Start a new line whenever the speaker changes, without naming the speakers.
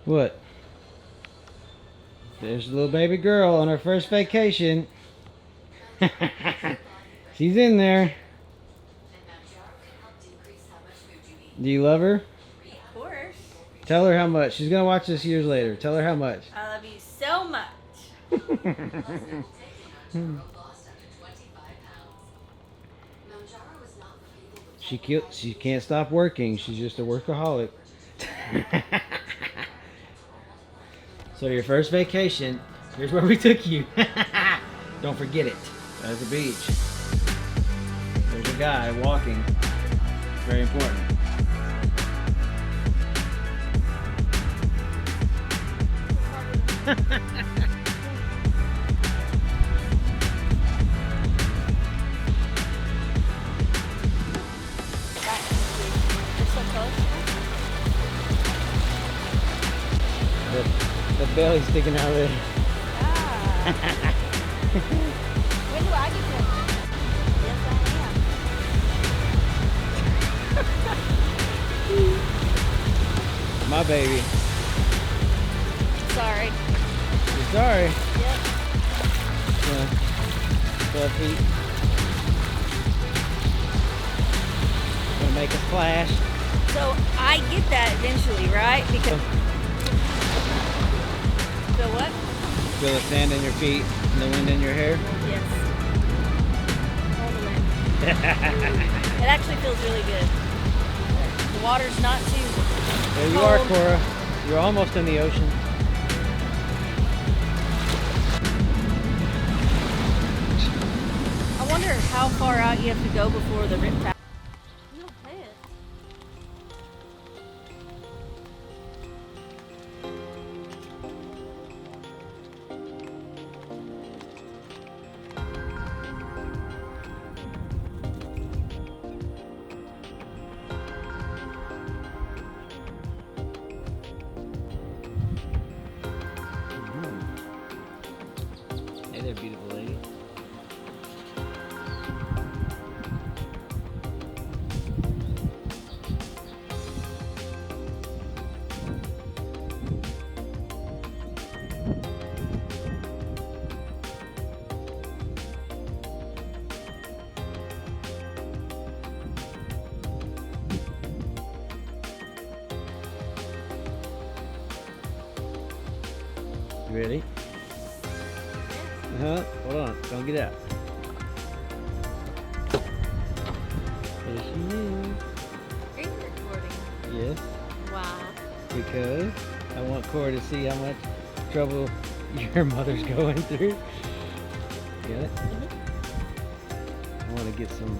What? There's a little baby girl on her first vacation. She's in there. Do you love her?
Of course.
Tell her how much. She's gonna watch this years later. Tell her how much.
I love you so much.
She can't stop working. She's just a workaholic. So your first vacation, here's where we took you. Don't forget it. There's the beach. There's a guy walking. Very important. The belly's sticking out there.
Ah. When do I get to? Yes,
My baby.
I am. Sorry.
You're sorry.
Yep.
Yeah. 12 feet. Gonna make a splash.
So I get that eventually, right? Because the what?
Feel the sand in your feet and the wind in your hair?
Yes. All the wind. It actually feels really good. The water's not too
There you
cold.
are, Cora. You're almost in the ocean.
I wonder how far out you have to go before the rip tide. You don't play it.
Hey there, beautiful lady. You ready? Hold on. Don't get out. There she is.
Are you recording?
Yes,
Wow.
because I want Cora to see how much trouble your mother's going through. Get it? I want to get some